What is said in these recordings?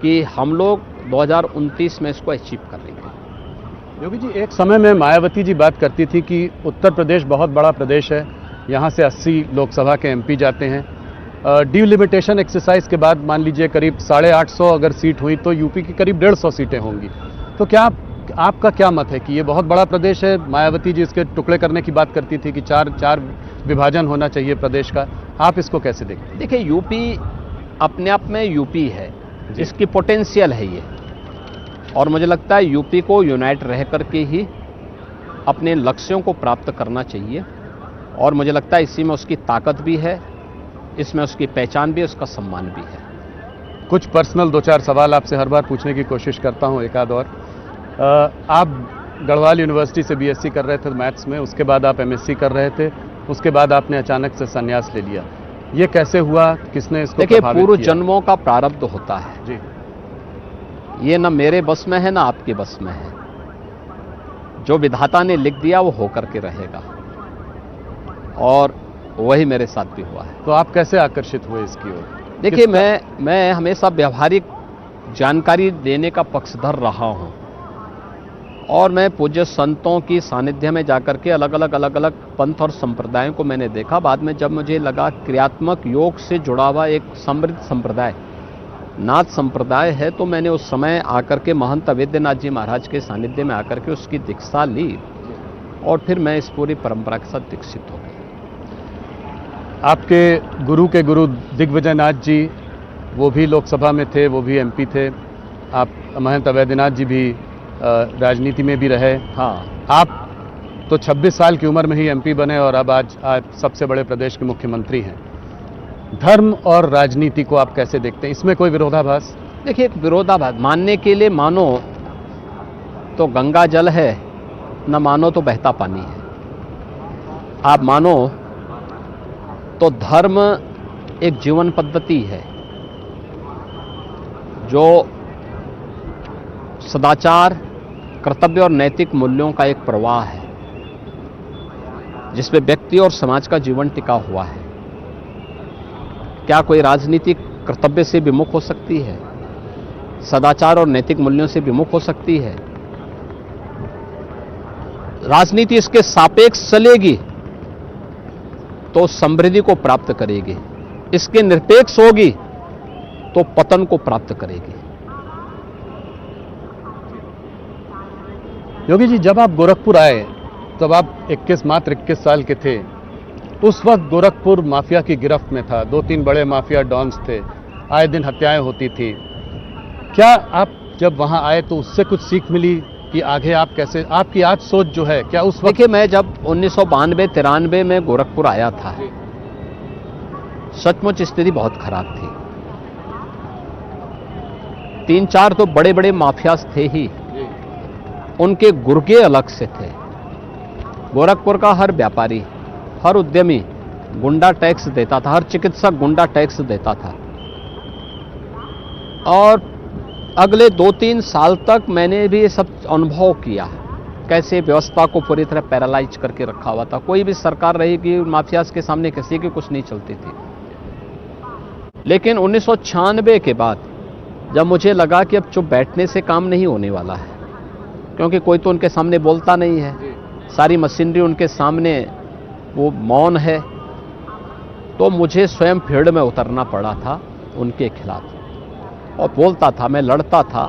कि हम लोग 2029 में इसको अचीव कर लेंगे। योगी जी, एक समय में मायावती जी बात करती थी कि उत्तर प्रदेश बहुत बड़ा प्रदेश है, यहाँ से 80 लोकसभा के एमपी जाते हैं। डिलिमिटेशन एक्सरसाइज के बाद मान लीजिए करीब 850 अगर सीट हुई तो यूपी की करीब 150 सीटें होंगी। तो क्या आपका क्या मत है कि ये बहुत बड़ा प्रदेश है? मायावती जी इसके टुकड़े करने की बात करती थी कि चार विभाजन होना चाहिए प्रदेश का, आप इसको कैसे देखते हैं? देखिए, यूपी अपने आप में यूपी है, इसकी पोटेंशियल है ये, और मुझे लगता है यूपी को यूनाइट रह करके ही अपने लक्ष्यों को प्राप्त करना चाहिए, और मुझे लगता है इसी में उसकी ताकत भी है, इसमें उसकी पहचान भी है, उसका सम्मान भी है। कुछ पर्सनल 2-4 सवाल आपसे हर बार पूछने की कोशिश करता हूं, एक आध और। आप गढ़वाल यूनिवर्सिटी से बीएससी कर रहे थे मैथ्स में, उसके बाद आप एमएससी कर रहे थे, उसके बाद आपने अचानक से संन्यास ले लिया। ये कैसे हुआ, किसने इसको देखिए, प्रभावित पूर्व किया? जन्मों का प्रारब्ध होता है जी, ये न मेरे बस में है न आपके बस में है। जो विधाता ने लिख दिया वो होकर के रहेगा, और वही मेरे साथ भी हुआ है। तो आप कैसे आकर्षित हुए इसकी ओर? देखिए, मैं हमेशा व्यवहारिक जानकारी देने का पक्षधर रहा हूं, और मैं पूज्य संतों की सानिध्य में जाकर के अलग अलग पंथ और संप्रदायों को मैंने देखा। बाद में जब मुझे लगा क्रियात्मक योग से जुड़ा हुआ एक समृद्ध संप्रदाय नाथ संप्रदाय है, तो मैंने उस समय आकर के महंत अवेद्यनाथ जी महाराज के सानिध्य में आकर के उसकी दीक्षा ली, और फिर मैं इस पूरी परंपरा के साथ दीक्षित हो गया। आपके गुरु के गुरु दिग्विजयनाथ जी, वो भी लोकसभा में थे, वो भी एमपी थे। आप महंत अवैधनाथ जी भी राजनीति में भी रहे। हाँ, आप तो 26 साल की उम्र में ही एमपी बने, और अब आज सबसे बड़े प्रदेश के मुख्यमंत्री हैं। धर्म और राजनीति को आप कैसे देखते हैं? इसमें कोई विरोधाभास? देखिए, विरोधाभास मानने के लिए मानो तो गंगा जल है, न मानो तो बहता पानी है। आप मानो तो धर्म एक जीवन पद्धति है जो सदाचार, कर्तव्य और नैतिक मूल्यों का एक प्रवाह है, जिसमें व्यक्ति और समाज का जीवन टिका हुआ है। क्या कोई राजनीति कर्तव्य से विमुख हो सकती है? सदाचार और नैतिक मूल्यों से विमुख हो सकती है? राजनीति इसके सापेक्ष चलेगी तो समृद्धि को प्राप्त करेगी, इसके निरपेक्ष होगी तो पतन को प्राप्त करेगी। योगी जी, जब आप गोरखपुर आए तब आप मात्र 21 साल के थे। उस वक्त गोरखपुर माफिया की गिरफ्त में था, 2-3 बड़े माफिया डॉन्स थे, आए दिन हत्याएं होती थी। क्या आप जब वहां आए तो उससे कुछ सीख मिली कि आगे आप कैसे, आपकी आज सोच जो है क्या उस वक्त? देखिए, मैं जब 1992-93 में गोरखपुर आया था, सचमुच स्थिति बहुत खराब थी। 3-4 तो बड़े बड़े माफियाज थे ही, उनके गुर्गे अलग से थे। गोरखपुर का हर व्यापारी, हर उद्यमी गुंडा टैक्स देता था, हर चिकित्सक गुंडा टैक्स देता था, और अगले 2-3 साल तक मैंने भी ये सब अनुभव किया, कैसे व्यवस्था को पूरी तरह पैरालाइज करके रखा हुआ था। कोई भी सरकार रहेगी, माफियाज के सामने किसी की कुछ नहीं चलती थी। लेकिन 1996 के बाद जब मुझे लगा कि अब चुप बैठने से काम नहीं होने वाला है, क्योंकि कोई तो उनके सामने बोलता नहीं है, सारी मशीनरी उनके सामने वो मौन है, तो मुझे स्वयं फील्ड में उतरना पड़ा था उनके खिलाफ, और बोलता था, मैं लड़ता था,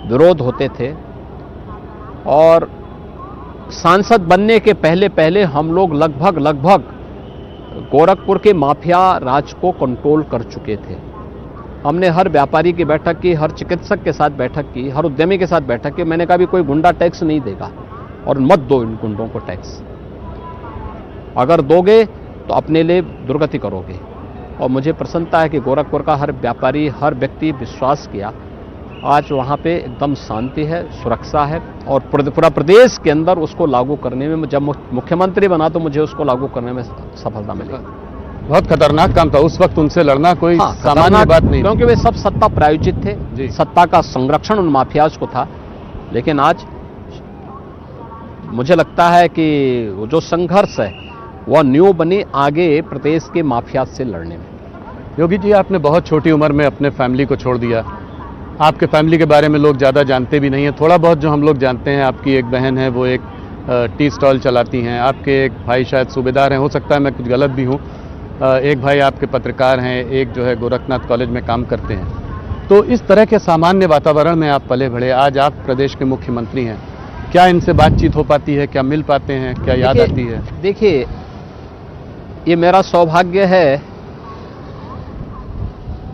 विरोध होते थे। और सांसद बनने के पहले पहले हम लोग लगभग गोरखपुर के माफिया राज को कंट्रोल कर चुके थे। हमने हर व्यापारी की बैठक की, हर चिकित्सक के साथ बैठक की, हर उद्यमी के साथ बैठक की। मैंने कहा भी कोई गुंडा टैक्स नहीं देगा, और मत दो इन गुंडों को टैक्स, अगर दोगे तो अपने लिए दुर्गति करोगे। और मुझे प्रसन्नता है कि गोरखपुर का हर व्यापारी, हर व्यक्ति विश्वास किया। आज वहाँ पे एकदम शांति है, सुरक्षा है, और पूरा प्रदेश के अंदर उसको लागू करने में, जब मुख्यमंत्री बना तो मुझे उसको लागू करने में सफलता मिली। बहुत खतरनाक काम था उस वक्त, उनसे लड़ना कोई सामान्य बात नहीं, क्योंकि वे सब सत्ता प्रायोजित थे, सत्ता का संरक्षण उन माफियाज को था। लेकिन आज मुझे लगता है कि वो जो संघर्ष है वह न्यू बनी आगे प्रदेश के माफिया से लड़ने में। योगी जी, आपने बहुत छोटी उम्र में अपने फैमिली को छोड़ दिया, आपके फैमिली के बारे में लोग ज़्यादा जानते भी नहीं हैं। थोड़ा बहुत जो हम लोग जानते हैं, आपकी एक बहन है, वो एक टी स्टॉल चलाती हैं, आपके एक भाई शायद सूबेदार हैं, हो सकता है मैं कुछ गलत भी हूँ, एक भाई आपके पत्रकार हैं, एक जो है गोरखनाथ कॉलेज में काम करते हैं। तो इस तरह के सामान्य वातावरण में आप पले बढ़े, आज आप प्रदेश के मुख्यमंत्री हैं। क्या इनसे बातचीत हो पाती है, क्या मिल पाते हैं, क्या याद आती है? देखिए, ये मेरा सौभाग्य है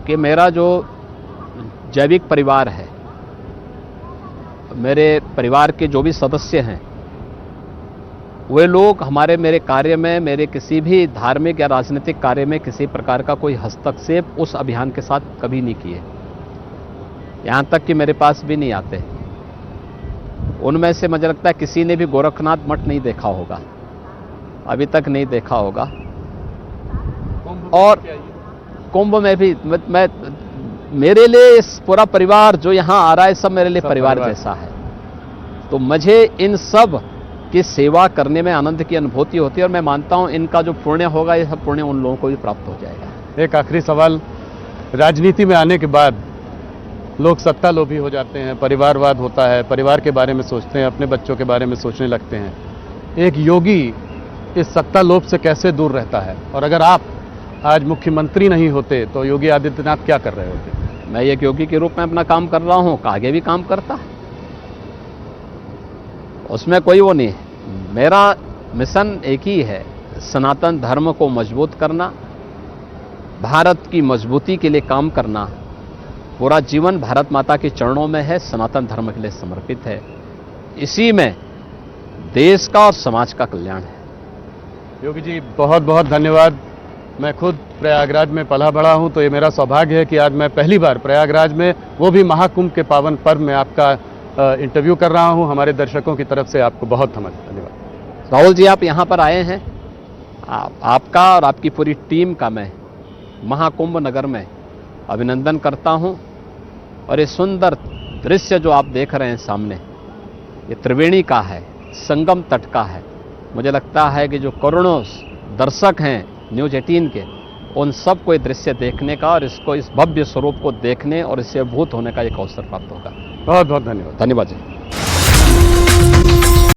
कि मेरा जो जैविक परिवार है, मेरे परिवार के जो भी सदस्य हैं, वे लोग मेरे कार्य में, मेरे किसी भी धार्मिक या राजनीतिक कार्य में किसी प्रकार का कोई हस्तक्षेप उस अभियान के साथ कभी नहीं किए। यहाँ तक कि मेरे पास भी नहीं आते। उनमें से मुझे लगता है किसी ने भी गोरखनाथ मठ नहीं देखा होगा, अभी तक नहीं देखा होगा। और कुंभ में भी मैं मेरे लिए इस पूरा परिवार जो यहाँ आ रहा है, सब मेरे लिए परिवार जैसा है। तो मुझे इन सब की सेवा करने में आनंद की अनुभूति होती है, और मैं मानता हूं इनका जो पुण्य होगा, ये सब पुण्य उन लोगों को भी प्राप्त हो जाएगा। एक आखिरी सवाल, राजनीति में आने के बाद लोग सत्ता लोभी हो जाते हैं, परिवारवाद होता है, परिवार के बारे में सोचते हैं, अपने बच्चों के बारे में सोचने लगते हैं। एक योगी इस सत्ता लोभ से कैसे दूर रहता है? और अगर आप आज मुख्यमंत्री नहीं होते तो योगी आदित्यनाथ क्या कर रहे होते? मैं एक योगी के रूप में अपना काम कर रहा हूं, आगे भी काम करता, उसमें कोई वो नहीं। मेरा मिशन एक ही है, सनातन धर्म को मजबूत करना, भारत की मजबूती के लिए काम करना। पूरा जीवन भारत माता के चरणों में है, सनातन धर्म के लिए समर्पित है। इसी में देश का और समाज का कल्याण है। योगी जी, बहुत बहुत धन्यवाद। मैं खुद प्रयागराज में पला बड़ा हूं, तो ये मेरा सौभाग्य है कि आज मैं पहली बार प्रयागराज में, वो भी महाकुंभ के पावन पर्व में, आपका इंटरव्यू कर रहा हूं। हमारे दर्शकों की तरफ से आपको बहुत धन्यवाद। राहुल जी, आप यहाँ पर आए हैं, आपका और आपकी पूरी टीम का मैं महाकुंभ नगर में अभिनंदन करता हूं। और ये सुंदर दृश्य जो आप देख रहे हैं सामने, ये त्रिवेणी का है, संगम तट का है। मुझे लगता है कि जो करोड़ों दर्शक हैं न्यूज़ 18 के, उन सबको ये दृश्य देखने का और इसको, इस भव्य स्वरूप को देखने और इससे अभिभूत होने का एक अवसर प्राप्त होगा। बहुत बहुत धन्यवाद। धन्यवाद जी।